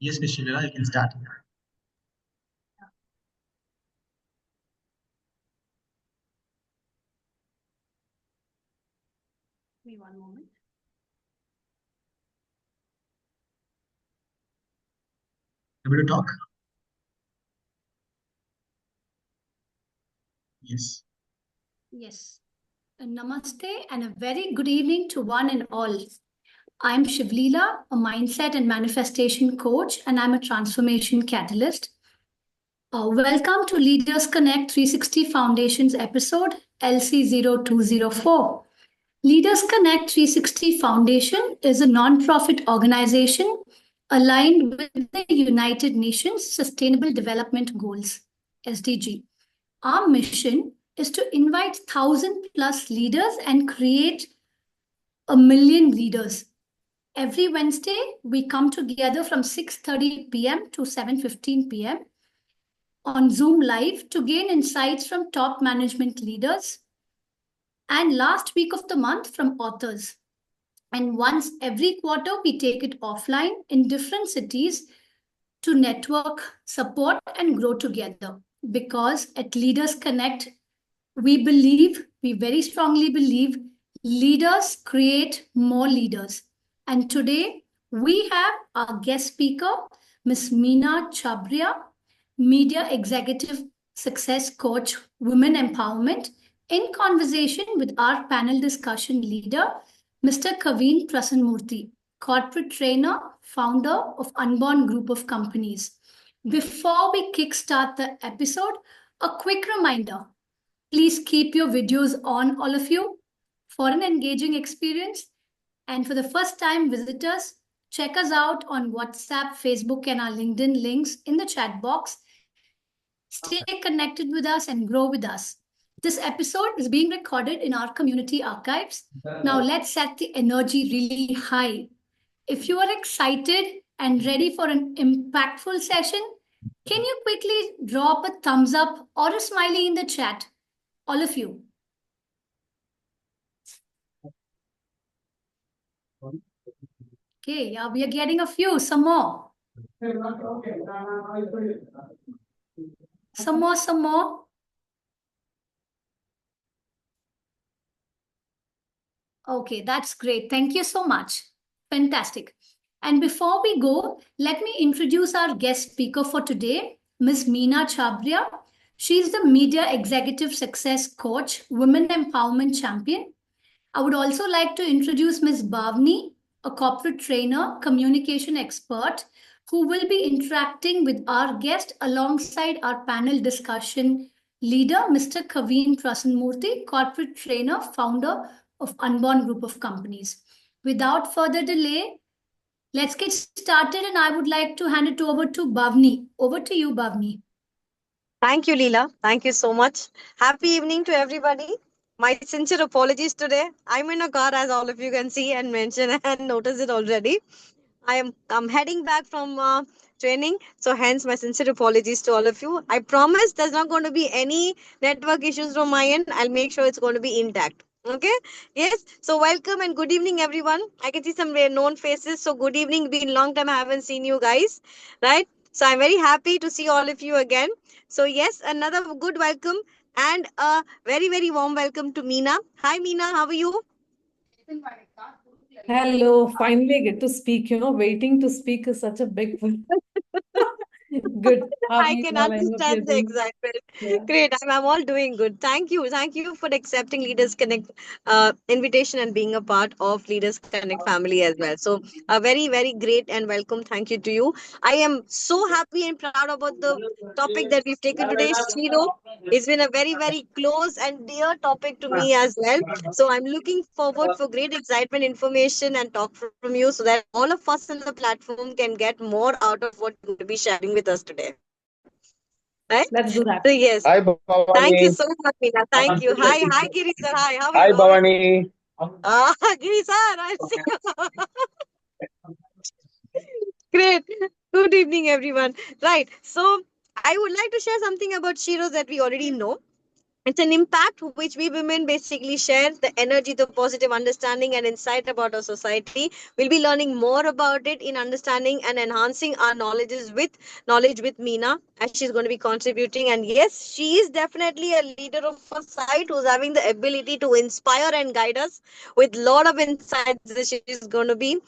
Yes, Ms. Shivera, you can start. Give me one moment. Able to talk? Yes. Yes. Namaste and a very good evening to one and all. I'm Shivleela, a mindset and manifestation coach, and I'm a transformation catalyst. Welcome to Leaders Connect 360 Foundations episode LC0204. Leaders Connect 360 Foundation is a non-profit organization aligned with the United Nations Sustainable Development Goals, SDG. Our mission is to invite 1,000 plus leaders and create 1,000,000 leaders. Every Wednesday, we come together from 6:30 p.m. to 7:15 p.m. on Zoom Live to gain insights from top management leaders and last week of the month from authors. And once every quarter, we take it offline in different cities to network, support, and grow together. Because at Leaders Connect, we very strongly believe leaders create more leaders. And today we have our guest speaker, Ms. Meena Chhabbria, Media Executive Success Coach, Women Empowerment, in conversation with our panel discussion leader, Mr. Kaveen Prasannamoorthy, corporate trainer, founder of Unborn group of companies. Before we kickstart the episode, a quick reminder. Please keep your videos on, all of you, for an engaging experience. And for the first time visitors, check us out on WhatsApp, Facebook, and our LinkedIn links in the chat box. Stay connected with us and grow with us. This episode is being recorded in our community archives. Now let's set the energy really high. If you are excited and ready for an impactful session, can you quickly drop a thumbs up or a smiley in the chat? All of you. Okay, yeah, we are getting a few, some more. Some more. Okay, that's great. Thank you so much. Fantastic. And before we go, let me introduce our guest speaker for today, Ms. Meena Chhabbria. She's the Media Executive Success Coach, Women Empowerment Champion. I would also like to introduce Ms. Bhavni, a corporate trainer, communication expert, who will be interacting with our guest alongside our panel discussion leader, Mr. Kaveen Prasannamoorthy, corporate trainer, founder of Unborn group of companies. Without further delay, let's get started, and I would like to hand it over to Bhavni. Over to you, Bhavni. Thank you, Leela. Thank you so much. Happy evening to everybody. My sincere apologies today. I'm in a car, as all of you can see and mention and notice it already. I'm heading back from training, so hence my sincere apologies to all of you. I promise there's not going to be any network issues from my end. I'll make sure it's going to be intact. Okay. Yes. So welcome and good evening, everyone. I can see some known faces. So good evening. Been long time I haven't seen you guys, right? So I'm very happy to see all of you again. So yes, another good welcome and a very warm welcome to Meena. Hi, Meena. How are you? Hello, finally I get to speak. Waiting to speak is such a big one. Good. How are I you can all? I hope you're understand the doing, excitement. yeah. Great. I'm all doing good. Thank you. Thank you for accepting Leaders Connect invitation and being a part of Leaders Connect family as well. So a very great and welcome thank you to you. I am so happy and proud about the topic that we've taken today. Shiro, it's been a very close and dear topic to me as well. So I'm looking forward for great excitement, information, and talk from you so that all of us in the platform can get more out of what you're going to be sharing with us today. Right? Let's So do that. yes. Hi Thank you so Bhavani. much, Meena. Thank you. Hi, Giri sir. Hi, how are you? Hi How are you? Bhavani. Giri sir, I see you. Great. Good evening, everyone. Right. So I would like to share something about Shiro that we already know. It's an impact which we women basically share the energy, the positive understanding, and insight about our society. We'll be learning more about it in understanding and enhancing our knowledge with Meena as she's going to be contributing. And yes, she is definitely a leader of a site who's having the ability to inspire and guide us with a lot of insights that she's going to be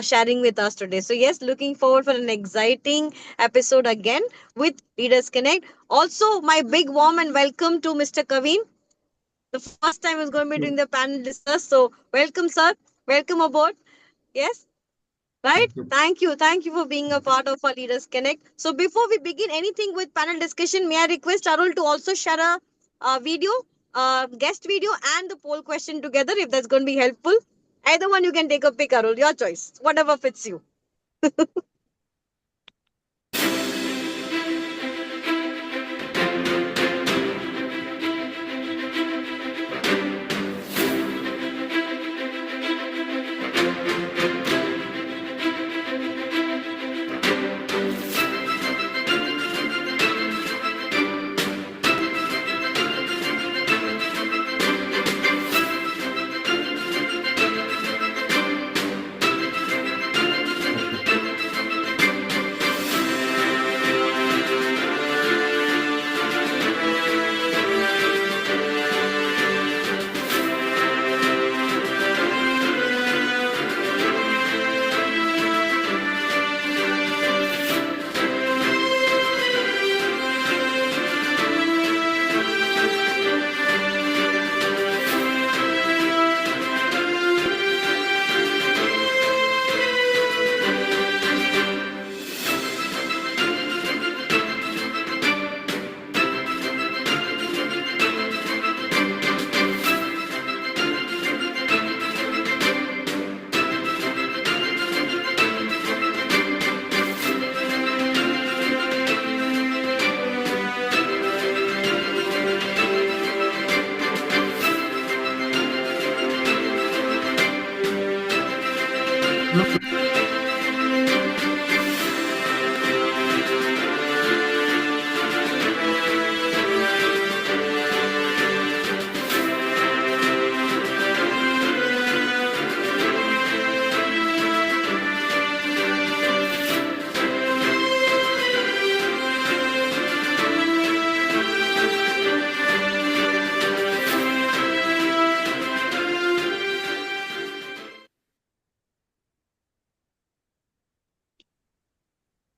sharing with us today. So yes, looking forward for an exciting episode again with Leaders Connect. Also, my big warm and welcome to Mr. Kaveen. The first time is going to be doing the panel discuss. So, welcome, sir. Welcome aboard. Yes, right? Thank you. Thank you. Thank you for being a part of our Leaders Connect. So, before we begin anything with panel discussion, may I request Arul to also share a video, guest video, and the poll question together if that's going to be helpful. Either one you can take a pick, Arul. Your choice. Whatever fits you.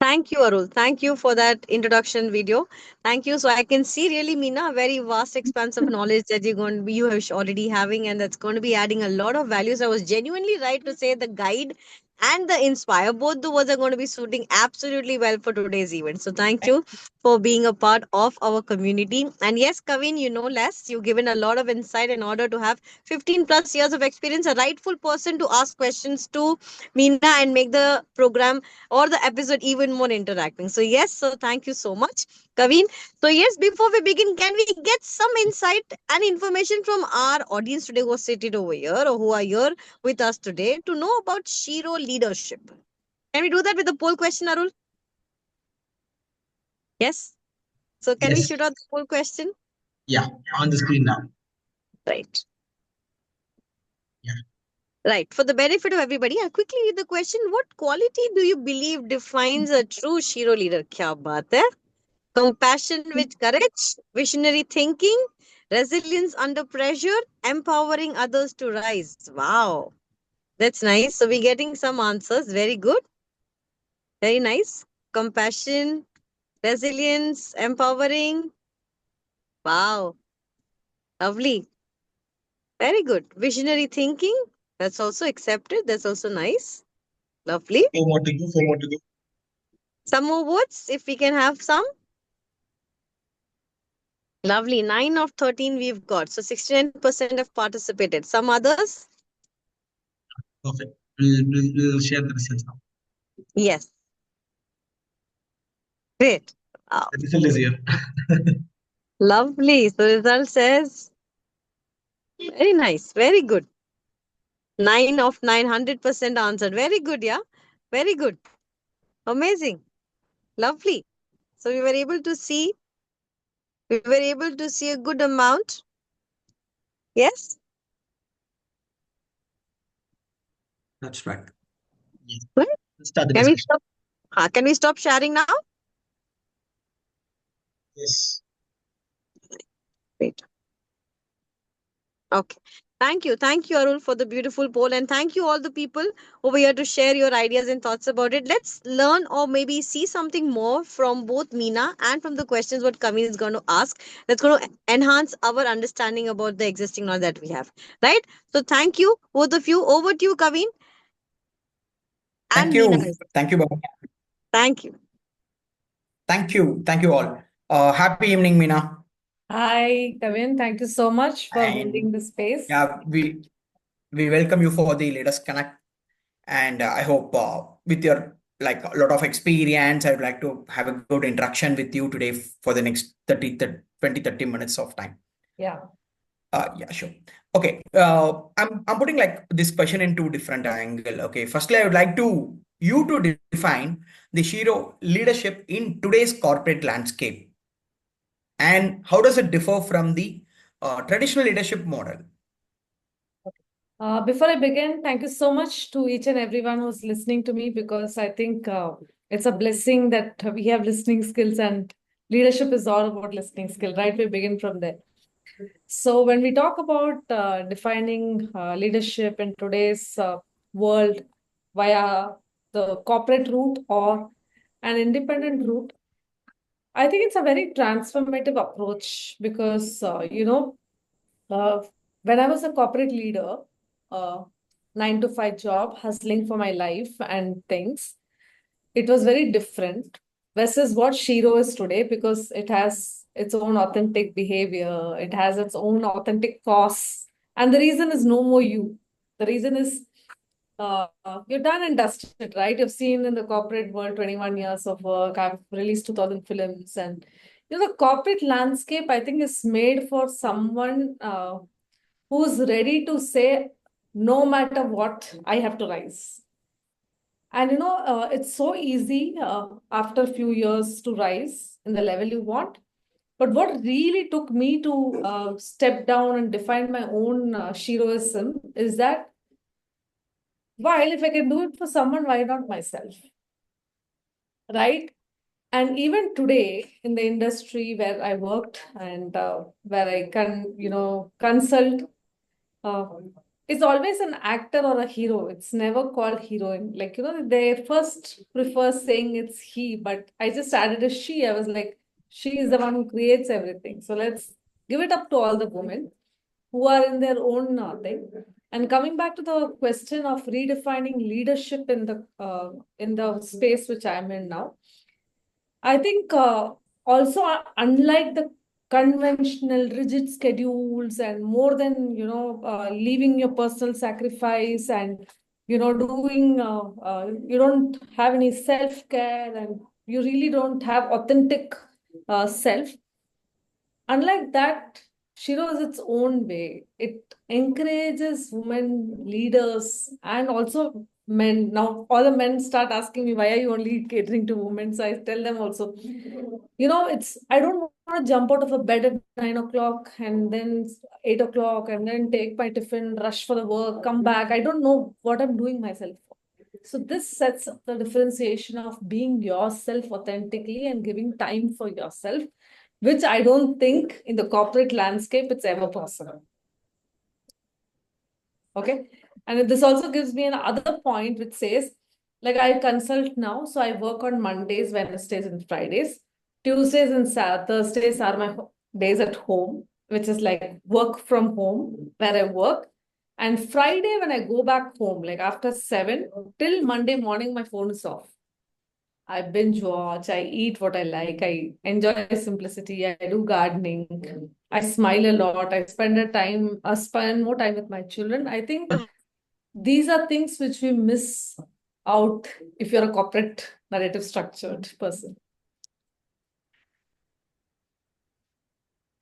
Thank you, Arul. Thank you for that introduction video. Thank you. So I can see really, Meena, a very vast expanse of knowledge that you have already having, and that's going to be adding a lot of values. I was genuinely right to say the guide and the inspire. Both the words are going to be suiting absolutely well for today's event. So thank you for being a part of our community. And yes, Kaveen, you know less. You've given a lot of insight in order to have 15 plus years of experience, a rightful person to ask questions to Meena and make the program or the episode even more interacting. So yes, so thank you so much, Kaveen. So yes, before we begin, can we get some insight and information from our audience today who are seated over here or who are here with us today to know about Shero leadership? Can we do that with the poll question, Arul? Yes. So can we Yes. shoot out the poll question? Yeah, on the screen now. Right. Right. For the benefit of everybody, I'll quickly read the question. What quality do you believe defines a true Shero leader? Kya baat hai? Compassion with courage, visionary thinking, resilience under pressure, empowering others to rise. Wow. That's nice. So we're getting some answers. Very good. Very nice. Compassion, resilience, empowering. Wow. Lovely. Very good. Visionary thinking. That's also accepted. That's also nice. Lovely. Four more to go. Four more to go. Some more votes, if we can have some. Lovely. 9 of 13 we've got. So 69% have participated. Some others? Perfect. We'll share the results now. Yes. Great. Wow. The result is here. Lovely. So result says very nice. Very good. 9 of 900% answered. Very good, yeah. Very good. Amazing. Lovely. So we were able to see a good amount. Yes. That's right. Yes. Right. Let's start the Can we discussion. stop? Can we stop sharing now? Yes. Great. Okay. Thank you. Thank you, Arul, for the beautiful poll. And thank you, all the people over here to share your ideas and thoughts about it. Let's learn or maybe see something more from both Meena and from the questions what Kaveen is going to ask. That's going to enhance our understanding about the existing knowledge that we have. Right? So thank you, both of you. Over to you, Kaveen Thank and Meena. you. Thank you, Baba. Thank you. Thank you. Thank you all. Happy evening, Meena. Hi, Kaveen. Thank you so much for holding And the space. yeah, we welcome you for the Leaders Connect. And I hope with your like a lot of experience, I would like to have a good interaction with you today for the next 20-30 minutes of time. Yeah. Yeah, sure. Okay. I'm putting like this question in two different angle. Okay. Firstly, I would like you to define the Shero leadership in today's corporate landscape, and how does it differ from the traditional leadership model? Before I begin, thank you so much to each and everyone who's listening to me, because I think it's a blessing that we have listening skills, and leadership is all about listening skill, right? We begin from there. So when we talk about defining leadership in today's world via the corporate route or an independent route, I think it's a very transformative approach because, uh, when I was a corporate leader, uh, 9 to 5 job, hustling for my life and things, it was very different versus what Shero is today, because it has its own authentic behavior, it has its own authentic costs. And the reason is no more you. The reason is you're done and dusted, right? You've seen in the corporate world 21 years of work. I've released 2000 films. And, the corporate landscape, I think, is made for someone who's ready to say, no matter what, I have to rise. And it's so easy after a few years to rise in the level you want. But what really took me to step down and define my own Sheroism is that, while if I can do it for someone, why not myself? Right? And even today in the industry where I worked and where I can, consult, uh, it's always an actor or a hero. It's never called heroine. Like, they first prefer saying it's he, but I just added a she. I was like, she is the one who creates everything. So let's give it up to all the women who are in their own thing. And coming back to the question of redefining leadership in the space which I'm in now, I think also unlike the conventional rigid schedules and more than leaving your personal sacrifice and doing you don't have any self-care and you really don't have authentic self. Unlike that, Shiro is its own way. It encourages women leaders and also men. Now, all the men start asking me, why are you only catering to women? So I tell them also, I don't want to jump out of a bed at 9 o'clock and then 8 o'clock and then take my tiffin, rush for the work, come back. I don't know what I'm doing myself for. So this sets up the differentiation of being yourself authentically and giving time for yourself, which I don't think in the corporate landscape it's ever possible. Okay. And this also gives me another point which says, like I consult now, so I work on Mondays, Wednesdays, and Fridays. Tuesdays and Thursdays are my days at home, which is like work from home where I work. And Friday, when I go back home, like after 7 till Monday morning, my phone is off. I binge watch, I eat what I like, I enjoy simplicity, I do gardening, I smile a lot, I spend more time with my children. I think these are things which we miss out if you're a corporate narrative structured person.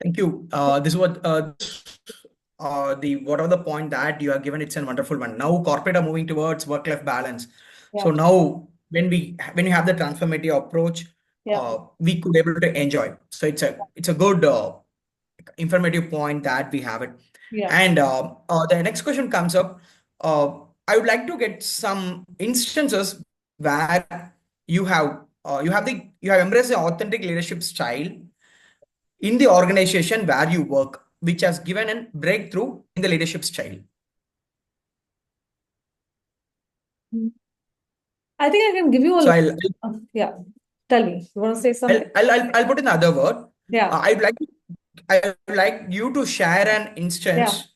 Thank you. This is the whatever the point that you have given. It's a wonderful one. Now corporate are moving towards work-life balance. So Yeah. now when you have the transformative approach, Yeah. we could able to enjoy. So it's a good informative point that we have it. Yeah. And the next question comes up. I would like to get some instances where you have embraced the authentic leadership style in the organization where you work, which has given a breakthrough in the leadership style. I think I can give you So yeah. Tell me, you want to say something? I'll put in another word. Yeah. I would like you to share an instance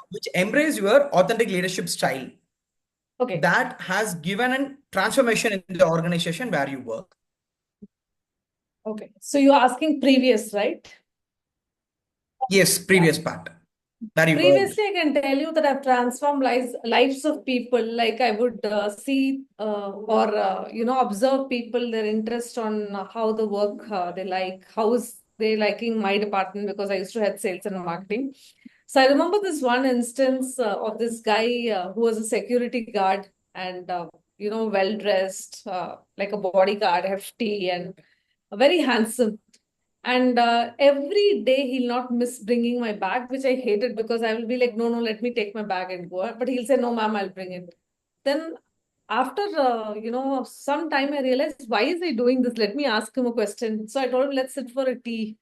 which embrace your authentic leadership style Okay. that has given a transformation in the organization where you work. Okay. So you're asking previous, right? Yes, previous part. Where you worked. Previously, I can tell you that I've transformed lives of people. Like I would see or observe people, their interest on how the work they like, how is they liking my department, because I used to head sales and marketing. So I remember this one instance of this guy who was a security guard and well dressed, like a bodyguard, hefty and very handsome. And every day he'll not miss bringing my bag, which I hated because I will be like, no, let me take my bag and go. But he'll say, no, ma'am, I'll bring it. Then after, some time I realized, why is he doing this? Let me ask him a question. So I told him, let's sit for a tea.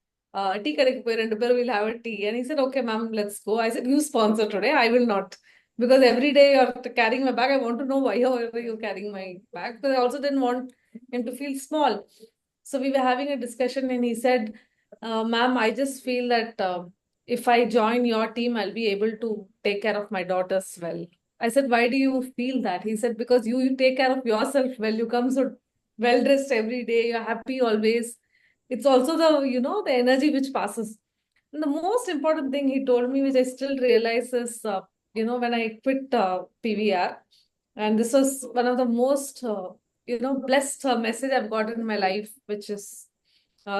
Tea we'll have a tea. And he said, okay, ma'am, let's go. I said, you sponsor today. I will not. Because every day you're carrying my bag, I want to know why you're carrying my bag. Because I also didn't want him to feel small. So we were having a discussion and he said, ma'am, I just feel that if I join your team, I'll be able to take care of my daughters well. I said, why do you feel that? He said, because you take care of yourself well. You come so well dressed every day. You're happy always. It's also the energy which passes. And the most important thing he told me, which I still realize is, when I quit PVR, and this was one of the most, blessed message I've got in my life, which is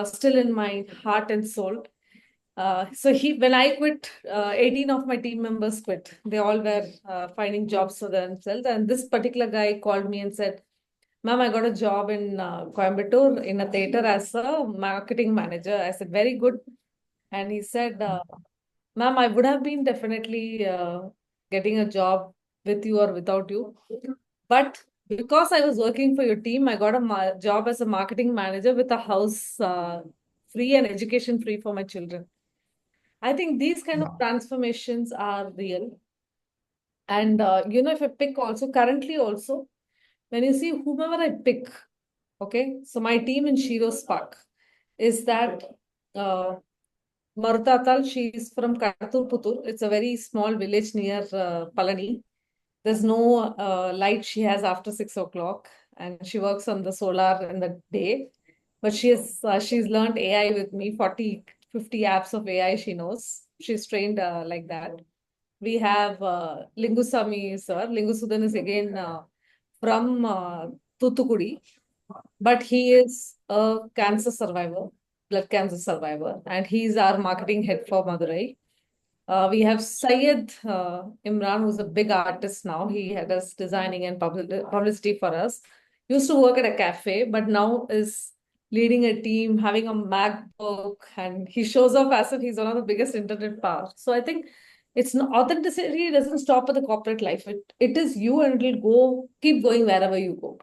still in my heart and soul. So when I quit, 18 of my team members quit. They all were finding jobs for themselves. And this particular guy called me and said, ma'am, I got a job in Coimbatore in a theater as a marketing manager. I said, very good. And he said, ma'am, I would have been definitely getting a job with you or without you. But because I was working for your team, I got a job as a marketing manager with a house free and education free for my children. I think these kind of transformations are real. And, if I pick also, currently also, when you see whomever I pick, okay, so my team in Shero Spark is that Marutatal, she is from Karturputur. It's a very small village near Palani. There's no light she has after 6 o'clock, and she works on the solar in the day. But she's learned AI with me, 40, 50 apps of AI she knows. She's trained like that. We have Lingusami sir. Lingusudan is again from Thuthukudi, but he is a cancer survivor, blood cancer survivor, and he's our marketing head for Madurai. We have Syed Imran, who's a big artist now. He had us designing and publicity for us. Used to work at a cafe, but now is leading a team, having a MacBook, and he shows off as if he's one of the biggest internet powers. So I think authenticity doesn't stop at the corporate life. It is you, and it'll keep going wherever you go.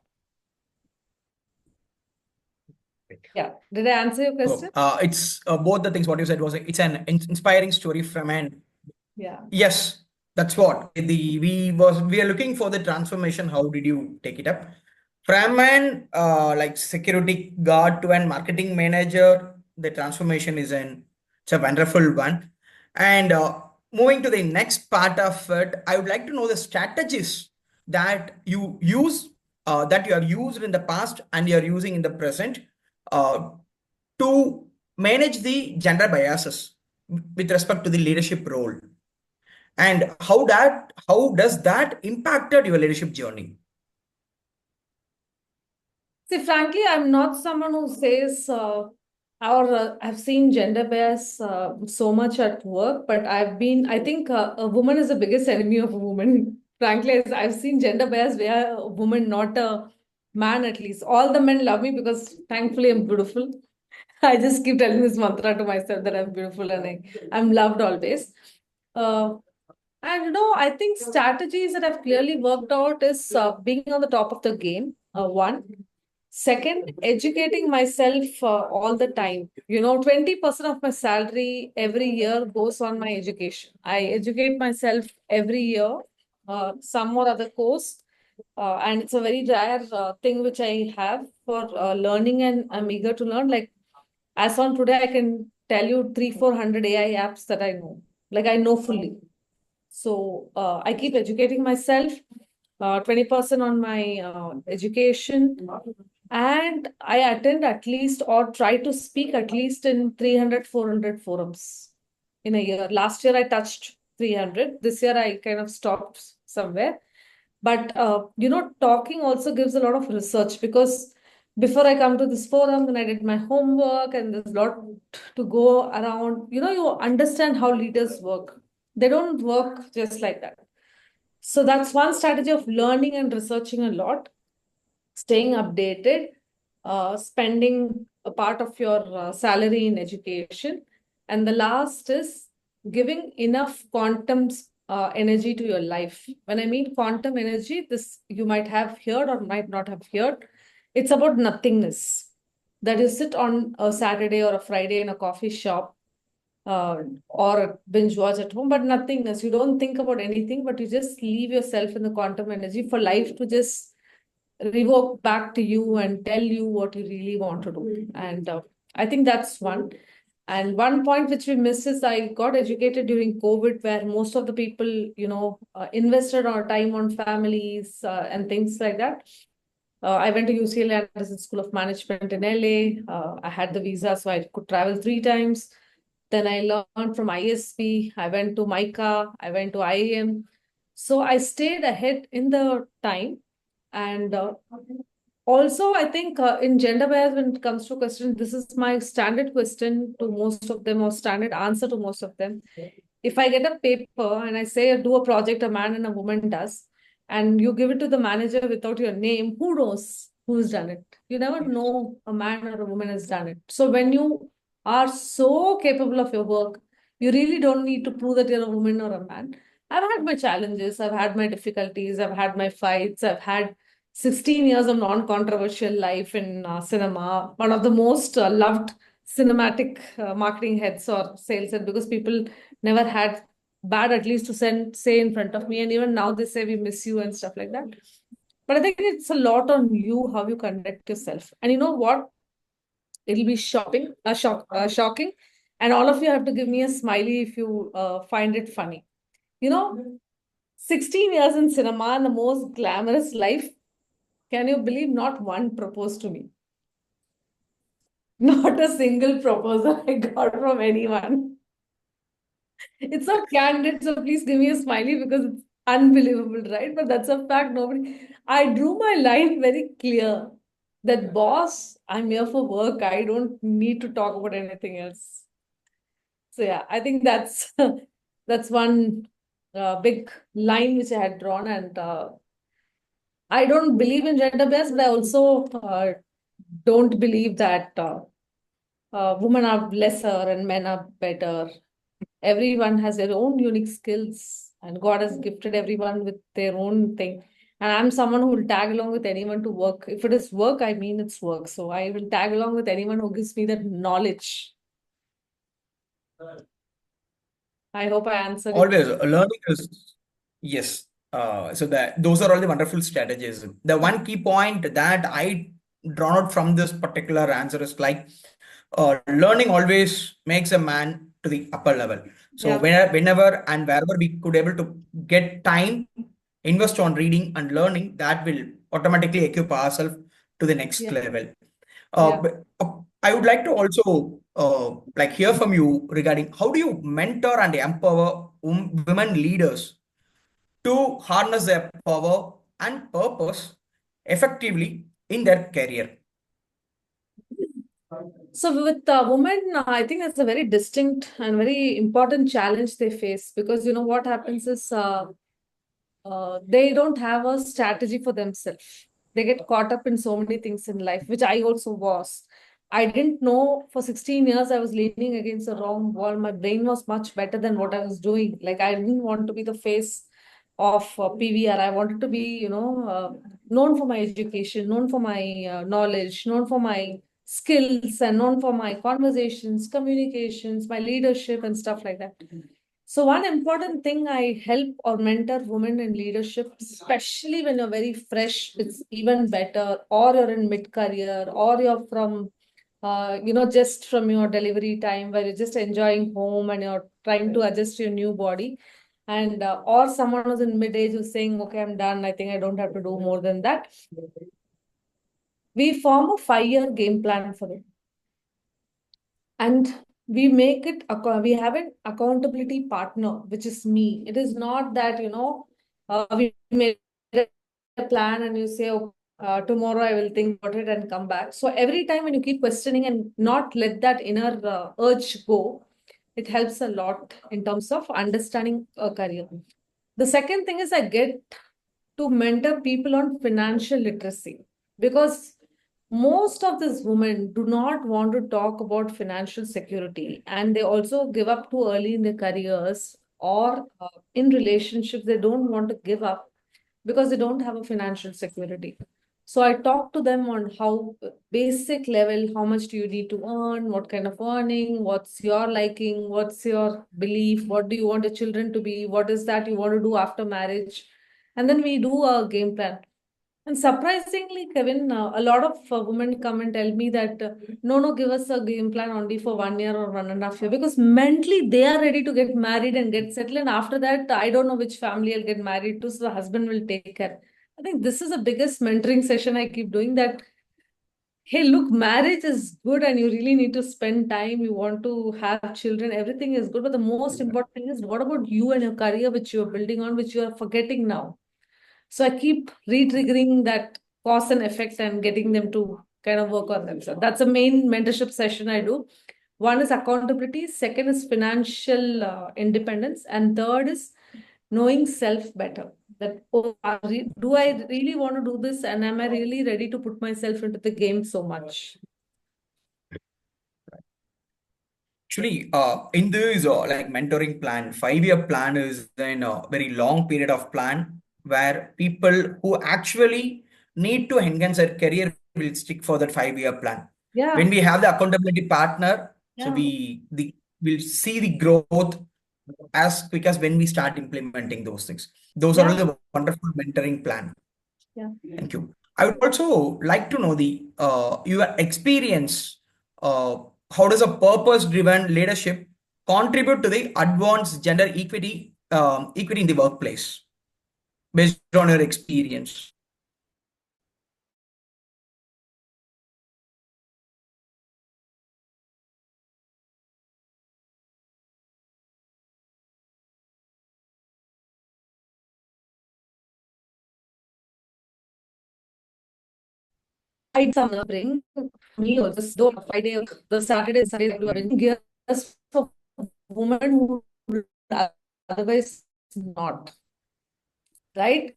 Yeah. Did I answer your question? It's both the things what you said was it's an inspiring story from an Yeah. yes, that's what we are looking for the transformation. How did you take it up from an like security guard to an marketing manager? The transformation it's a wonderful one. And moving to the next part of it, I would like to know the strategies that you use that you have used in the past and you are using in the present uh, to manage the gender biases with respect to the leadership role, and how does that impacted your leadership journey? See, frankly, I'm not someone who says I've seen gender bias so much at work, but I think a woman is the biggest enemy of a woman. Frankly, I've seen gender bias where a woman, not a man, at least. All the men love me because thankfully I'm beautiful. I just keep telling this mantra to myself that I'm beautiful and I'm loved always. Uh, and I think strategies that I've clearly worked out is being on the top of the game. One. Second, educating myself all the time. 20% of my salary every year goes on my education. I educate myself every year, some or other course. And it's a very rare thing which I have for learning, and I'm eager to learn. Like, as on today, I can tell you 300-400 AI apps that I know. Like, I know fully. So I keep educating myself, 20% on my education, and I attend at least or try to speak at least in 300-400 forums in a year. Last year I touched 300. This year I kind of stopped somewhere. But talking also gives a lot of research, because before I come to this forum, then I did my homework, and there's a lot to go around. You understand how leaders work. They don't work just like that. So that's one strategy of learning and researching a lot, staying updated, spending a part of your salary in education. And the last is giving enough quantum energy to your life. When I mean quantum energy, this you might have heard or might not have heard. It's about nothingness. That you sit on a Saturday or a Friday in a coffee shop, or binge watch at home, but nothingness. You don't think about anything, but you just leave yourself in the quantum energy for life to just revoke back to you and tell you what you really want to do. And I think that's one. And one point which we miss is I got educated during COVID, where most of the people, invested our time on families and things like that. I went to UCLA Anderson School of Management in LA. I had the visa, so I could travel 3 times. Then I learned from ISP. I went to MICA. I went to IAM. So I stayed ahead in the time. And also, I think in gender bias, when it comes to questions, this is my standard question to most of them, or standard answer to most of them. If I get a paper and I say, do a project a man and a woman does, and you give it to the manager without your name, who knows who's done it? You never know a man or a woman has done it. So when you are so capable of your work, you really don't need to prove that you're a woman or a man. I've had my challenges, I've had my difficulties, I've had my fights, I've had 16 years of non-controversial life in cinema, one of the most loved cinematic marketing heads or sales head, because people never had bad at least to say in front of me. And even now they say we miss you and stuff like that. But I think it's a lot on you, how you conduct yourself. And you know what? It'll be shocking. And all of you have to give me a smiley if you find it funny. 16 years in cinema and the most glamorous life. Can you believe not one proposed to me? Not a single proposal I got from anyone. It's so candid, so please give me a smiley because it's unbelievable, right? But that's a fact. I drew my line very clear that, boss, I'm here for work. I don't need to talk about anything else. So yeah, I think that's that's one big line which I had drawn. And I don't believe in gender bias, but I also don't believe that women are lesser and men are better. Everyone has their own unique skills, and God has gifted everyone with their own thing. And I'm someone who will tag along with anyone to work. If it is work, I mean it's work. So I will tag along with anyone who gives me that knowledge. I hope I answered your Always learning is yes. So that those are all the wonderful strategies. The one key point that I drawn out from this particular answer is like learning always makes a man to the upper level. So Yeah. whenever and wherever we could able to get time, invest on reading and learning, that will automatically equip ourselves to the next Yeah. level. Yeah. I would like to also like hear from you regarding how do you mentor and empower women leaders to harness their power and purpose effectively in their career. So with women, I think that's a very distinct and very important challenge they face, because you know what happens is they don't have a strategy for themselves. They get caught up in so many things in life, which I also was. I didn't know for 16 years I was leaning against the wrong wall. My brain was much better than what I was doing. Like I didn't want to be the face of PVR. I wanted to be, known for my education, known for my knowledge, known for my skills, and known for my conversations, communications, my leadership, and stuff like that. So one important thing I help or mentor women in leadership, especially when you're very fresh, it's even better, or you're in mid-career, or you're from, just from your delivery time where you're just enjoying home and you're trying to adjust to your new body. And or someone who's in mid-age who's saying, okay, I'm done. I think I don't have to do more than that. We form a 5-year game plan for it. And we make it, we have an accountability partner, which is me. It is not that, we made a plan and you say, oh, tomorrow I will think about it and come back. So every time when you keep questioning and not let that inner urge go, it helps a lot in terms of understanding a career. The second thing is I get to mentor people on financial literacy, because most of these women do not want to talk about financial security, and they also give up too early in their careers, or in relationships they don't want to give up because they don't have a financial security. So I talk to them on how basic level, how much do you need to earn, what kind of earning, what's your liking, what's your belief, what do you want your children to be, what is that you want to do after marriage, and then we do a game plan. And surprisingly, Kevin, a lot of women come and tell me that no, give us a game plan only for 1 year or 1.5 years, because mentally they are ready to get married and get settled. And after that, I don't know which family I'll get married to, so the husband will take care. I think this is the biggest mentoring session I keep doing, that hey, look, marriage is good and you really need to spend time. You want to have children, everything is good. But the most important thing is, what about you and your career, which you're building on, which you are forgetting now? So I keep re-triggering that cause and effect and getting them to kind of work on themselves. That's a main mentorship session I do. One is accountability, second is financial independence, and third is knowing self better. That, oh, do I really want to do this, and am I really ready to put myself into the game so much? Actually, in this like mentoring plan, 5-year plan is then a very long period of plan where people who actually need to enhance their career will stick for that 5-year plan. Yeah. When we have the accountability partner, so Yeah. we'll see the growth as quick as when we start implementing those things. Those are Yeah. all the wonderful mentoring plan. Yeah. Thank you. I would also like to know the your experience. How does a purpose-driven leadership contribute to the advanced gender equity in the workplace, based on your experience? I bring me also, just though Friday, the Saturday and Sunday, I do arrange gears for women who would otherwise not, right?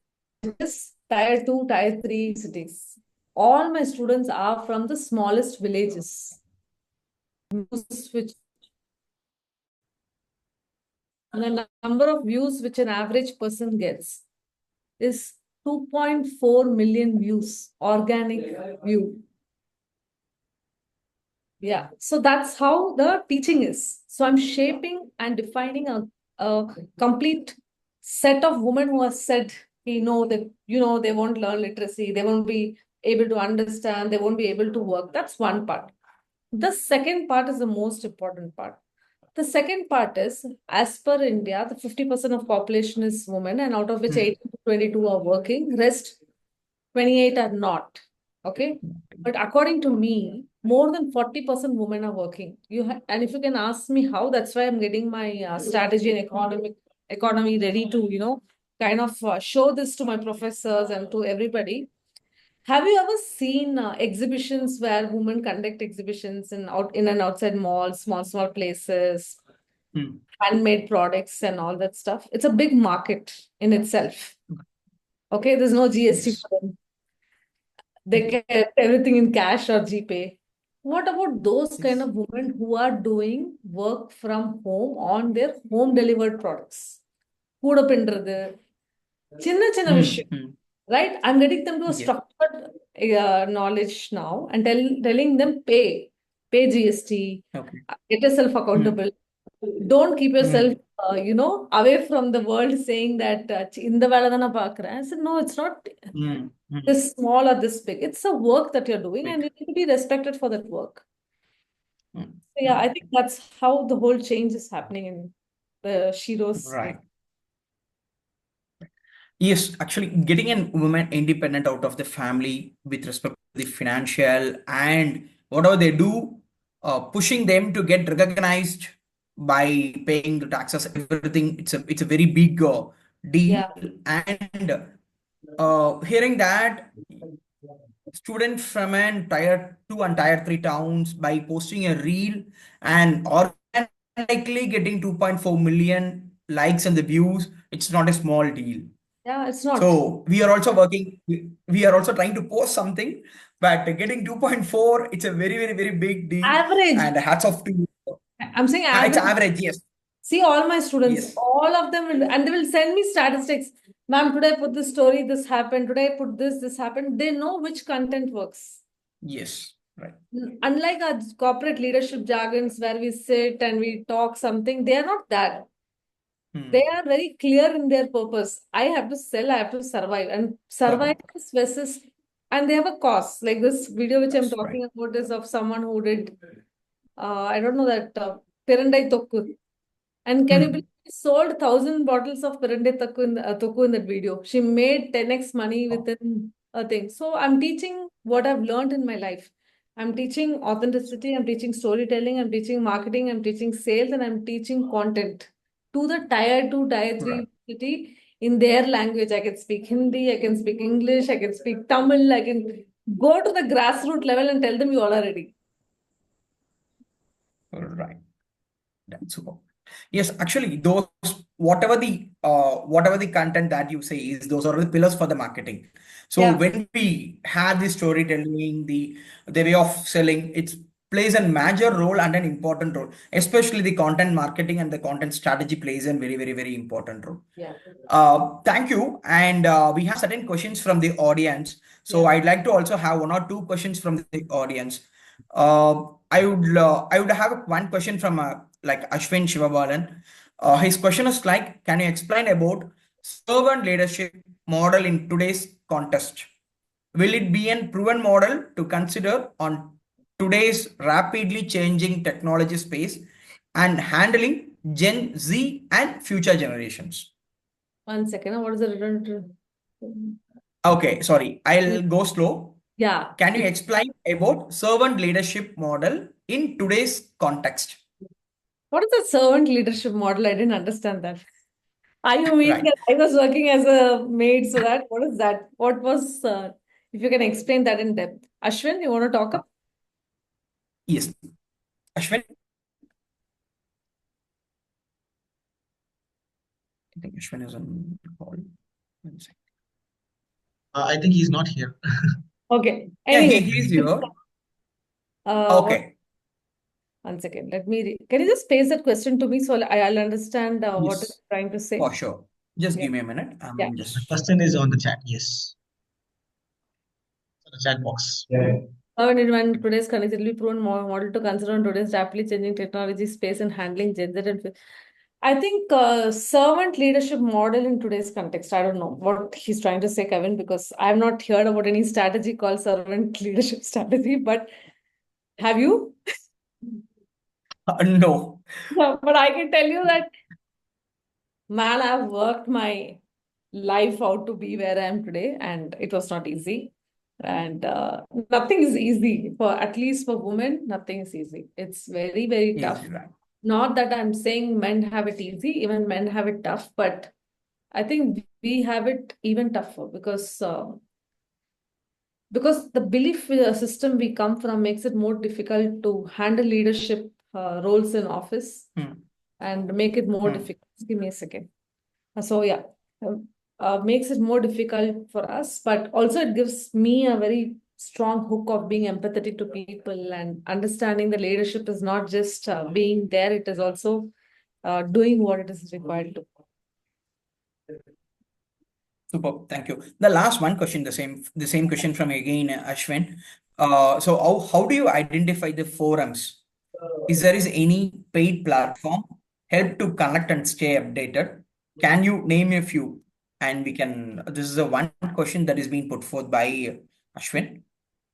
Just tier 2, tier 3 cities. all my students are from the smallest villages, which the number of views which an average person gets is 2.4 million views, organic view. Yeah, so that's how the teaching is. So I'm shaping and defining a complete set of women who have said, that, they won't learn literacy, they won't be able to understand, they won't be able to work. That's one part. The second part is the most important part. The second part is, as per India, the 50% of population is women, and out of which 18 to 22 are working, rest 28 are not. Okay. But according to me, more than 40% women are working. And if you can ask me how, that's why I'm getting my strategy and economy ready to, kind of show this to my professors and to everybody. Have you ever seen exhibitions where women conduct exhibitions in and outside malls, small places, handmade products and all that stuff? It's a big market in itself. Okay, there's no GST Yes. for them. They get everything in cash or GPay. What about those kind of women who are doing work from home on their home delivered products? Food pindradhu, chinna vishayam, right? I'm getting them to a Yes. structured knowledge now and telling them pay GST, Okay. get yourself accountable. Don't keep yourself, away from the world saying that இந்த வேலை தானே பார்க்கிறேன். I said, no, it's not this small or this big. It's a work that you're doing and you need to be respected for that work. So yeah, I think that's how the whole change is happening in the Shero's. Right. Yes, actually, getting a woman independent out of the family with respect to the financial and whatever they do, pushing them to get recognized by paying the taxes, everything. It's a very big deal. Yeah. And hearing that students from an tier 2 and tier 3 towns by posting a reel and organically getting 2.4 million likes and the views, it's not a small deal. Yeah, it's not. So we are also working, we are also trying to post something, but getting 2.4, it's a very, very, very big deal. Average. And hats off to you. I'm saying average. It's average, yes. See, all my students, Yes. all of them, and they will send me statistics. Ma'am, today I put this story, this happened. Today I put this happened. They know which content works. Yes, right. Unlike our corporate leadership jargons where we sit and we talk something, they are not that. They are very clear in their purpose. I have to sell, I have to survive. And survive versus, and they have a cost. Like this video which I'm talking about is of someone who did, I don't know that, Pirandai Tokku. And can you believe she sold 1,000 bottles of Pirandai Tokku in that video? She made 10x money within a thing. So I'm teaching what I've learned in my life. I'm teaching authenticity, I'm teaching storytelling, I'm teaching marketing, I'm teaching sales, and I'm teaching content to the tier 2, tier 3 city in their language. I can speak Hindi, I can speak English, I can speak Tamil, I can go to the grassroots level and tell them you all are ready. Right. That's super. Yes, actually, those whatever the content that you say is, those are the pillars for the marketing. So when we have the storytelling, the way of selling, it plays a major role and an important role. Especially the content marketing and the content strategy plays a very, very, very important role. Thank you. And we have certain questions from the audience. So I'd like to also have 1 or 2 questions from the audience. I would have one question from like Ashwin Shivabalan. His question is like, can you explain about servant leadership model in today's context? Will it be a proven model to consider on today's rapidly changing technology space and handling Gen Z and future generations? 1 second. What is the return? Okay, sorry. I'll go slow. Yeah. Can you explain about servant leadership model in today's context? What is the servant leadership model? I didn't understand that. Are you meaning that I was working as a maid, so that what is that? What was, if you can explain that in depth? Ashwin, you want to talk up? Yes. Ashwin? I think Ashwin is on call. 1 second. I think he's not here. Okay. Yeah, Anyway, he's here. what? Okay. One second. Can you just paste that question to me so I'll understand what it's Yes, trying to say? for sure. Just Yeah. give me a minute. Yeah. The Just question is on the chat. Yes, the chat box. However, in today's context, it will be proven model to consider on today's rapidly changing technology space and handling gender and I think servant leadership model in today's context. I don't know what he's trying to say, Kevin, because I've not heard about any strategy called servant leadership strategy. But have you? no. No, but I can tell you that, man, I've worked my life out to be where I am today, and it was not easy. And nothing is easy for at least for women. Nothing is easy. It's very, very Yes, tough. you're right. Not that I'm saying men have it easy, even men have it tough, but I think we have it even tougher because the belief system we come from makes it more difficult to handle leadership roles in office Hmm. and make it more Hmm. difficult. Just give me a second. So yeah, makes it more difficult for us, but also it gives me a very strong hook of being empathetic to people and understanding the leadership is not just being there; it is also doing what it is required to. Super. Thank you. The last one question, the same question from again Ashwin. So how do you identify the forums? Is any paid platform help to connect and stay updated? Can you name a few? And we can. This is a one question that is being put forth by Ashwin.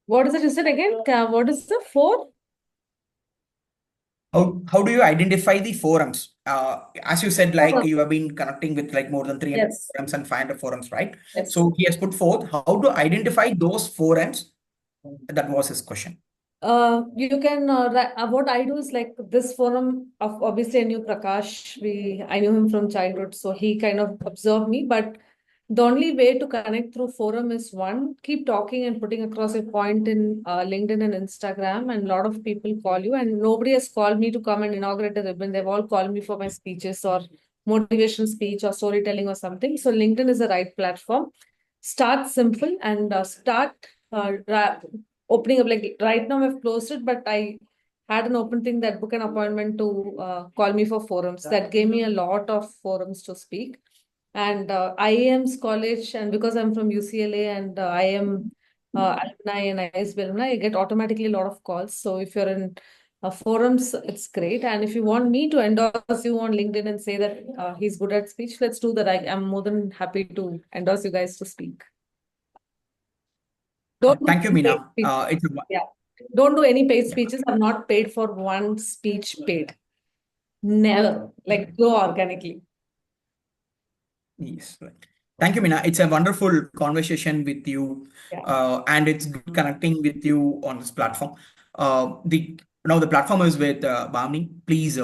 What is it? Is it again? What is the four? How do you identify the forums? As you said, like Forum. you have been connecting with like more than 300 Yes. forums and 500 forums, right? Yes. So he has put forth how to identify those forums. That was his question. You can what I do is like this forum of obviously I knew Prakash. I knew him from childhood, so he kind of observed me. But the only way to connect through forum is one, keep talking and putting across a point in LinkedIn and Instagram, and a lot of people call you, and nobody has called me to come and inaugurate a ribbon. They've all called me for my speeches or motivation speech or storytelling or something. So LinkedIn is the right platform. Start simple and start opening up. Like right now I've closed it, but I had an open thing that book an appointment to call me for forums. That gave me a lot of forums to speak. And IAM's college, and because I'm from UCLA and I am alumni and ISB alumni, I get automatically a lot of calls. So if you're in forums, it's great. And if you want me to endorse you on LinkedIn and say that he's good at speech, let's do that. I'm more than happy to endorse you guys to speak. Don't do Thank you, any paid Meena. speeches. Yeah. Don't do any paid speeches. I'm not paid for one speech paid. Never. Like go organically. Yes. Right. Thank you, Meena. It's a wonderful conversation with you, Yeah. and it's good connecting with you on this platform. The platform is with Bhavni. Please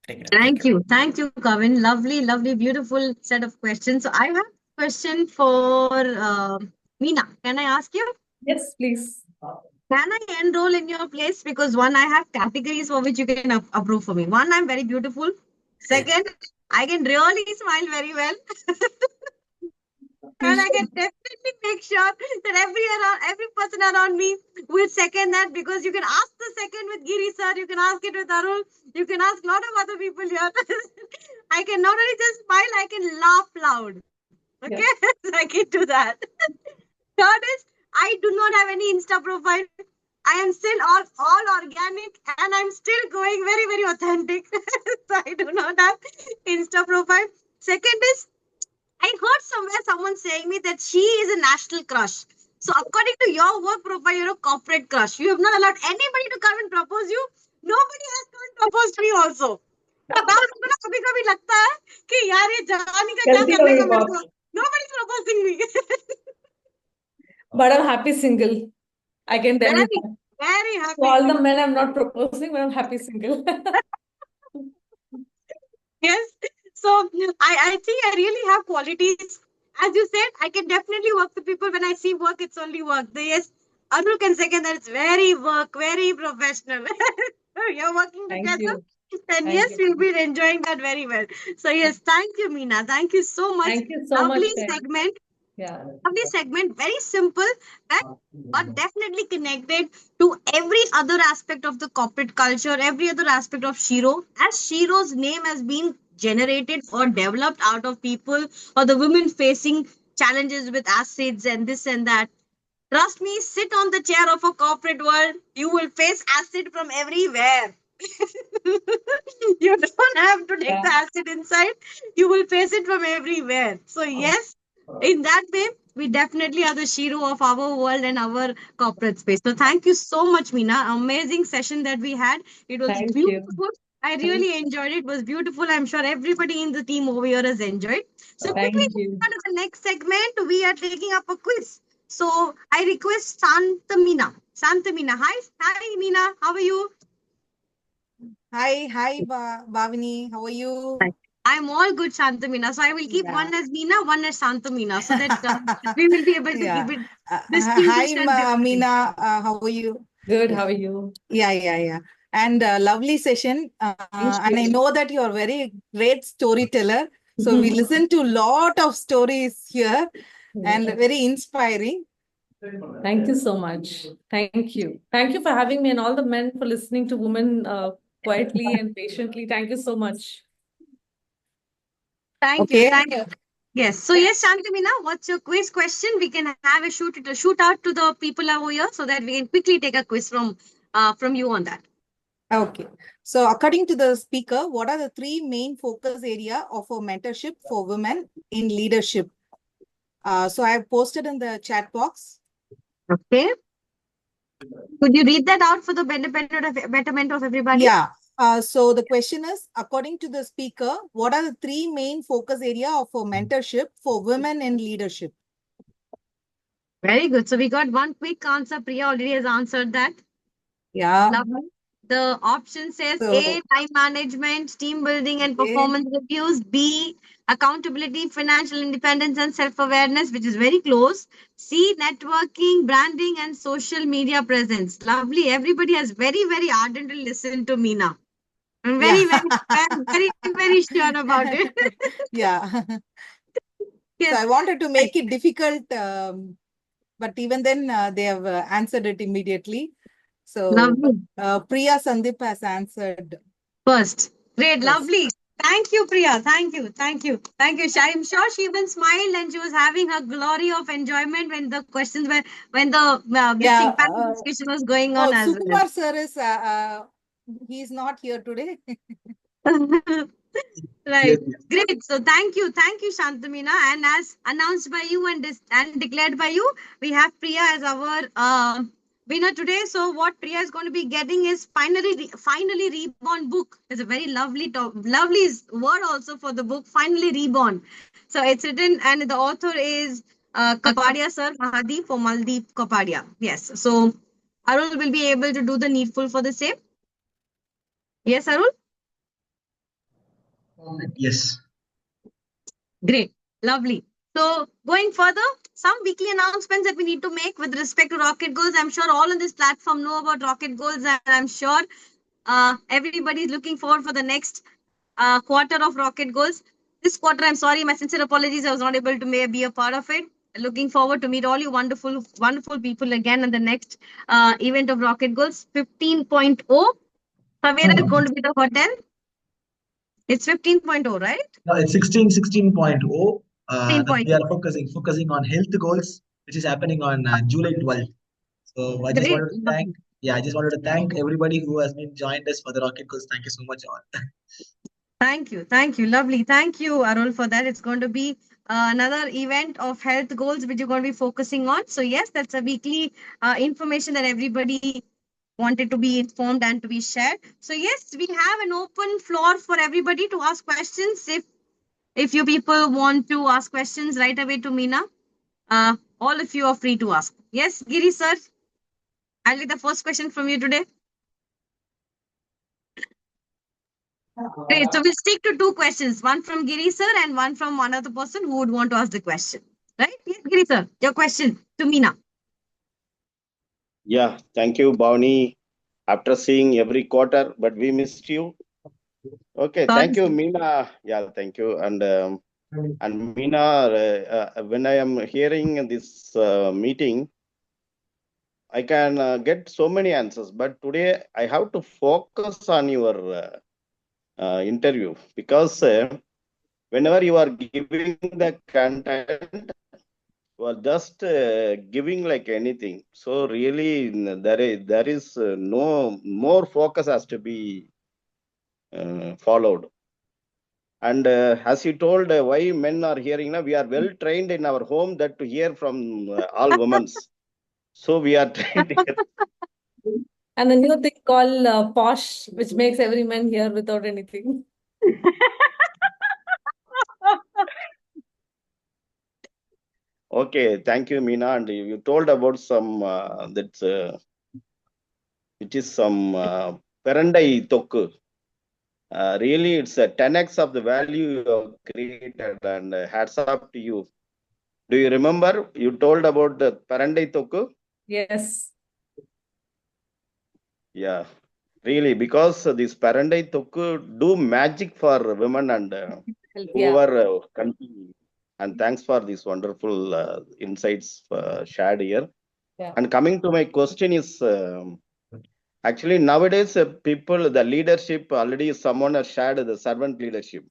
take it. Thank you. Thank you, Kavin. Lovely, lovely, beautiful set of questions. So I have a question for Meena. Can I ask you? Yes, please. Can I enroll in your place? Because one, I have categories for which you can approve for me. One, I'm very beautiful. Second, I can really smile very well. And Please. I can definitely make sure that every person around me will second that, because you can ask the second with Giri sir, you can ask it with Arul, you can ask a lot of other people here. I can not only just smile, I can laugh loud. Okay, Yes. I can do that. Third is, I do not have any Insta profile. I am still all organic and I'm still going very, very authentic. So I do not have Insta profile. Second is, I heard somewhere someone saying me that she is a national crush. So according to your work profile, you're a corporate crush. You have not allowed anybody to come and propose you. Nobody has come and proposed me also. तो बाप को ना कभी कभी लगता है कि यार ये जानी का क्या गलती हो करने गई का मेरे बहुत. को. Nobody's proposing me. But I'm happy single. I can tell you Very, that. very To happy. all the men, I'm not proposing, but I'm happy single. Yes. So I think I really have qualities. As you said, I can definitely work with people. When I see work, it's only work. Yes, Arul can second that it's very work, very professional. You're working Thank together. you. And Thank yes, you. we'll be enjoying that very well. So yes, thank you, Meena. Thank you so much. Thank you so much, Lovely guys. segment. Yeah. Lovely segment, very simple, but definitely connected to every other aspect of the corporate culture, every other aspect of Shero. As Shero's name has been generated or developed out of people or the women facing challenges with acids and this and that. Trust me, sit on the chair of a corporate world. You will face acid from everywhere. You don't have to take the acid inside. You will face it from everywhere. So yes, in that way, we definitely are the Shiro of our world and our corporate space. So thank you so much, Meena. Amazing session that we had. It was Thank you. beautiful. I really enjoyed it. It was beautiful. I'm sure everybody in the team over here has enjoyed. So quickly Thank you. moving on to the next segment, we are taking up a quiz. So I request Santamina. Santamina. Hi, Meena. How are you? Hi, Bhavini. How are you? I'm all good, Santamina. So I will keep one as Meena, one as Santamina, so that we will be able to keep it Hi, distinguished and divided. Meena. How are you? Good. How are you? Yeah. And lovely session. Thank And I you. know that you're a very great storyteller. So we listened to a lot of stories here and very inspiring. Thank you so much. Thank you. Thank you for having me and all the men for listening to women quietly and patiently. Thank you so much. Thank you. Okay. Thank you. Yes. So yes, Santamina, what's your quiz question? We can have a shoot out to the people over here so that we can quickly take a quiz from you on that. Okay. So according to the speaker, what are the three main focus area of a mentorship for women in leadership? So I have posted in the chat box. Okay. Could you read that out for the betterment of everybody? Yeah. So the question is, according to the speaker, what are the three main focus area of a mentorship for women in leadership? Very good. So we got one quick answer. Priya already has answered that. Yeah. Lovely. The option says So, A, time management, team building and okay. performance reviews. B, accountability, financial independence and self-awareness, which is very close. C, networking, branding and social media presence. Lovely. Everybody has very ardently listened to Meena. I'm Yeah. very sure about it. Yeah. Yes. So I wanted to make it difficult, but even then they have answered it immediately. So Lovely. Priya Sandeep has answered First. Great. first. Lovely. Thank you, Priya. Thank you. I'm sure she even smiled and she was having a glory of enjoyment when the questions were, when the this thing, panel discussion was going on as well. Sukumar sir is, he's not here today. Right. Great. So thank you, Shantamina. And as announced by you and declared by you, we have Priya as our winner today. So what Priya is going to be getting is finally reborn book. It's a very lovely word also for the book, finally reborn. So it's written and the author is Kapadia sir, Mahadeep for Maldeep Kapadia. Yes. So Arul will be able to do the needful for the same. Yes, Arul. Yes. Great. Lovely. So going further, some weekly announcements that we need to make with respect to Rocket Goals. I'm sure all on this platform know about Rocket Goals, and I'm sure everybody is looking forward for the next quarter of Rocket Goals. This quarter, I'm sorry, my sincere apologies, I was not able to be a part of it. Looking forward to meet all you wonderful people again in the next event of Rocket Goals 15.0. Where is going to be the hotel? It's 15.0, right? No, it's 16.0. That we 16.0. are focusing on health goals, which is happening on July 12th. So I just Great. wanted to thank everybody who has been joined us for the Rocket Goals. Thank you so much all. Thank you. Lovely. Thank you, Arul, for that. It's going to be another event of health goals which you're going to be focusing on. So yes, that's a weekly information that everybody wanted to be informed and to be shared. So yes, we have an open floor for everybody to ask questions. If you people want to ask questions right away to Meena, all of you are free to ask. Yes, Giri sir, I'll take the first question from you today. Great. So we'll stick to two questions, one from Giri sir and one from one other person who would want to ask the question. Right? Yes, Giri sir, your question to Meena. Yeah, thank you, Bhavani. After seeing every quarter, but we missed you. Okay, Sorry, thank you, sir. Meena. Yeah, thank you. And And Meena, when I am hearing this meeting, I can get so many answers. But today I have to focus on your interview because whenever you are giving the content, you are just giving like anything. So really, there is no more focus has to be followed. And as you told, why men are hearing now, we are well trained in our home that to hear from all women. So we are trained here. And the new thing called posh, which makes every man hear without anything. Okay, thank you, Meena. And you told about some which is some perandai tokku. Really, it's a 10x of the value you have created, and hats off to you. Do you remember you told about the perandai tokku? Yes. Yeah, really, because this perandai tokku do magic for women and Yeah. whoever continue. And thanks for these wonderful insights shared here. Yeah. And coming to my question is, actually nowadays people, the leadership already someone has shared the servant leadership.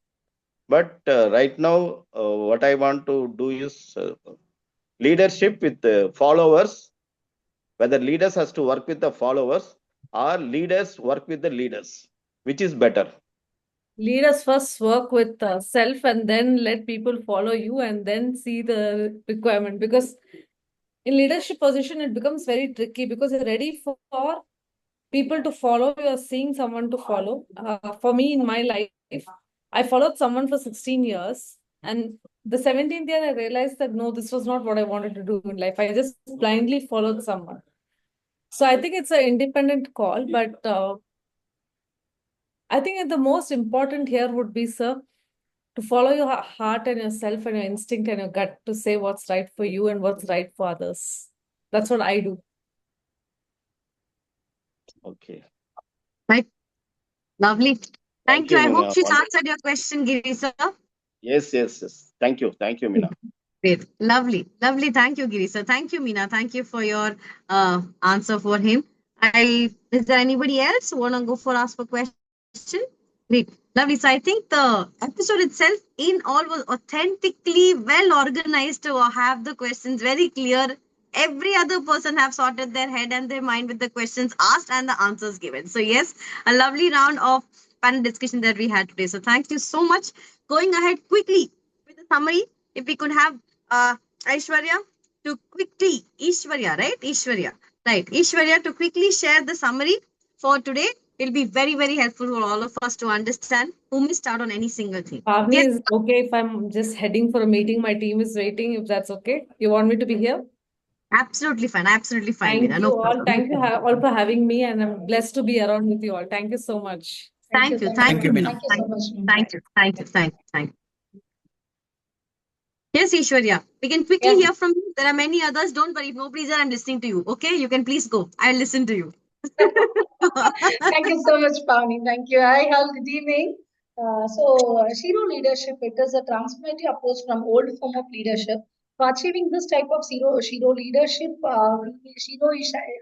But right now, what I want to do is leadership with followers, whether leaders has to work with the followers or leaders work with the leaders, which is better. Leaders first work with self and then let people follow you and then see the requirement. Because in leadership position, it becomes very tricky because you're ready for people to follow. You're seeing someone to follow. For me, in my life, I followed someone for 16 years. And the 17th year, I realized that no, this was not what I wanted to do in life. I just blindly followed someone. So I think it's an independent call, but I think the most important here would be, sir, to follow your heart and yourself and your instinct and your gut to say what's right for you and what's right for others. That's what I do. Okay. Right. Lovely. Thank you. I hope Meena. she's answered your question, Giri sir. Yes. Thank you, Meena. Great. Lovely. Lovely. Thank you, Giri sir. Thank you, Meena. Thank you for your answer for him. Is there anybody else who want to go for ask for question? Great. Lovely. So I think the episode itself in all was authentically well organized to have the questions very clear. Every other person have sorted their head and their mind with the questions asked and the answers given. So yes, a lovely round of panel discussion that we had today. So thank you so much. Going ahead quickly with the summary, if we could have Aishwarya to quickly, Ishwarya, right? Ishwarya to quickly share the summary for today. It'll be very, very helpful for all of us to understand who missed out on any single thing. Pavni, Yes. is okay if I'm just heading for a meeting? My team is waiting, if that's okay. You want me to be here? Absolutely fine. Absolutely fine. Thank Meena. you No all. problem. Thank you all for having me, and I'm blessed to be around with you all. Thank you so much. Thank you. Thank you, Meena. Thank you. Yes, Ishwarya. We can quickly hear from you. There are many others. Don't worry. If nobody's there, I'm listening to you. Okay? You can please go. I'll listen to you. Thank you so much, Pavni. Thank you. Hi, all. Good evening. Shero Leadership, it is a transformative approach from old form of leadership. For achieving this type of Shero leadership, Shero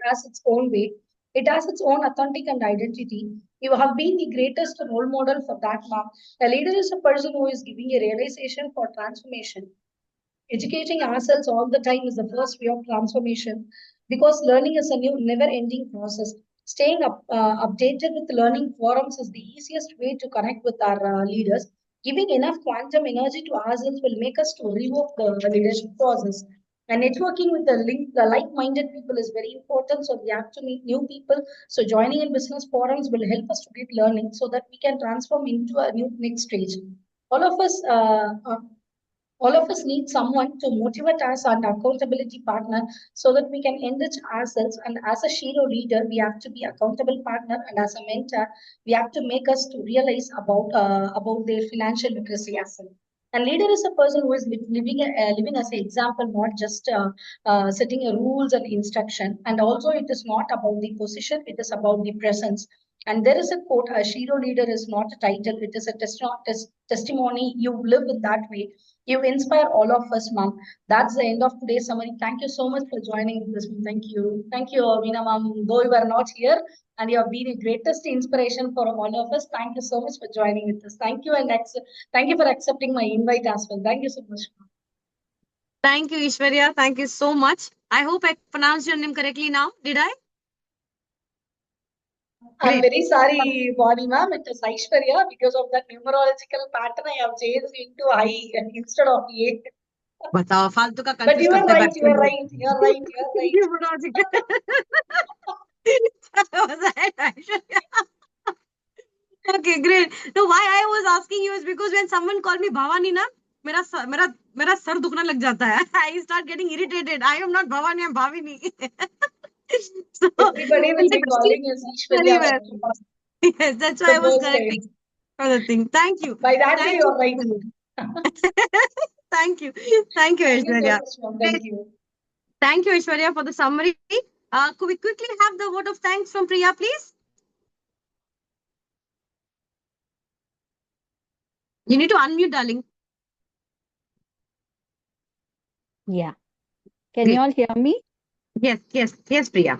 has its own way. It has its own authentic and identity. You have been the greatest role model for that, ma'am. A leader is a person who is giving a realization for transformation. Educating ourselves all the time is the first way of transformation because learning is a new, never ending process. Staying updated with learning forums is the easiest way to connect with our leaders. Giving enough quantum energy to ourselves will make us to revoke the leadership process. And networking with the like-minded people is very important. So we have to meet new people. So joining in business forums will help us to get learning so that we can transform into a new next stage. All of us all of us need someone to motivate us and accountability partner so that we can enrich ourselves. And as a Shero leader, we have to be accountable partner, and as a mentor, we have to make us to realize about their financial literacy as well. And leader is a person who is living as an example, not just setting a rules and instruction. And also, it is not about the position; it is about the presence. And there is a quote, a Shero leader is not a title, it is a testimony. You live in that way. You inspire all of us, ma'am. That's the end of today's summary. Thank you so much for joining this. Thank you. Thank you, Meena ma'am. Though you are not here, and you have been a greatest inspiration for all of us. Thank you so much for joining with us. Thank you, and thank you for accepting my invite as well. Thank you so much. Thank you, Ishwarya. Thank you so much. I hope I pronounced your name correctly now. Did I? I'm Great. very sorry, Bonnie ma'am. It is Aishwarya. Because of that numerological pattern, I have changed into I instead of A. बताओ फालतू का But confuse you are करते right, बैठते you are हो। right, you are right, you are right. Okay, great. No, why I was asking you is because when someone called me Bhavani na, मेरा sir दुखना लग जाता है. I start getting irritated. I am not Bhavani, I'm Bhavini. So Everybody will it's be calling you very Ishwarya. well. Yes, that's why I The was first correcting time. other thing. Thank you. By that way, Thank you are right. you. Thank you. Thank you, Thank you so Aishwarya. much, ma'am. Thank you. Thank you, Aishwarya, for the summary. Could we quickly have the vote of thanks from Priya, please? You need to unmute, darling. Yeah. Can Great. you all hear me? Yes, Priya.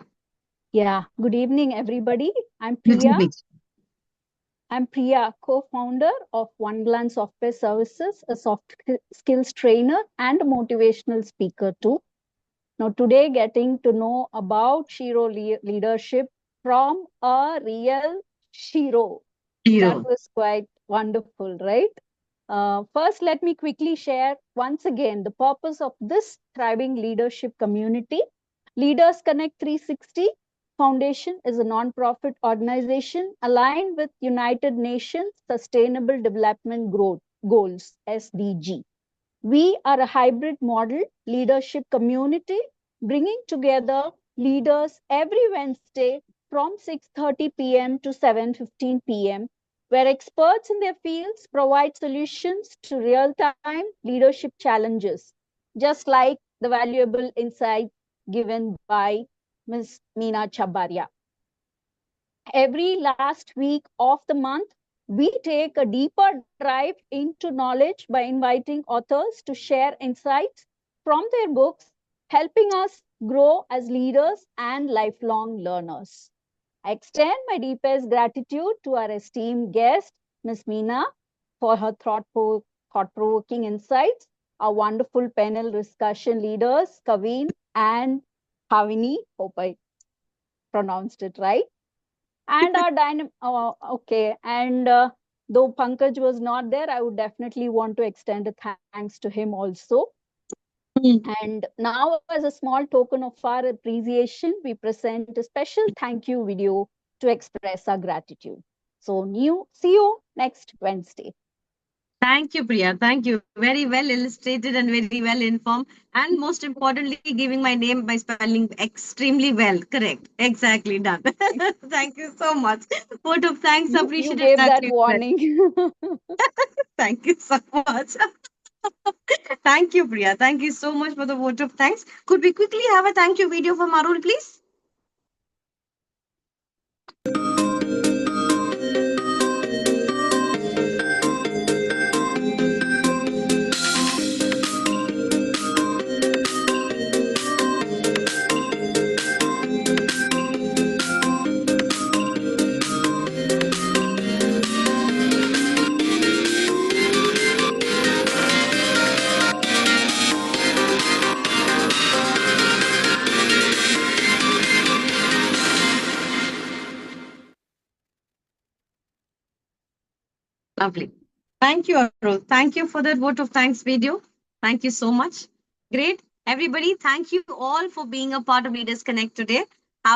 Yeah. Good evening, everybody. I'm Good Priya. evening. I'm Priya, co-founder of One Glance Software Services, a soft skills trainer and a motivational speaker too. Now, today, getting to know about Shero leadership from a real Shero. That was quite wonderful, right? First, let me quickly share once again the purpose of this thriving leadership community. Leaders Connect 360 Foundation is a non-profit organization aligned with United Nations Sustainable Development Goals, SDG. We are a hybrid model leadership community bringing together leaders every Wednesday from 6:30 p.m. to 7:15 p.m., where experts in their fields provide solutions to real-time leadership challenges, just like the valuable insight given by Ms. Meena Chhabbria. Every last week of the month, we take a deeper dive into knowledge by inviting authors to share insights from their books, helping us grow as leaders and lifelong learners. I extend my deepest gratitude to our esteemed guest, Ms. Meena, for her thought-provoking insights, our wonderful panel discussion leaders, Kaveen and Havini, hope I pronounced it right, and our though Pankaj was not there, I would definitely want to extend a thanks to him also. And now, as a small token of our appreciation, we present a special thank you video to express our gratitude. So see you next Wednesday. Thank you, Priya. Thank you. Very well illustrated and very well informed. And most importantly, giving my name by spelling extremely well. Correct. Exactly done. Thank you so much. Vote of thanks. You gave that warning. Thank you so much. Thank you, Priya. Thank you so much for the vote of thanks. Could we quickly have a thank you video from Arul, please? Lovely. Thank you, Arul. Thank you for that vote of thanks video. Thank you so much. Great. Everybody, thank you all for being a part of Leaders Connect today.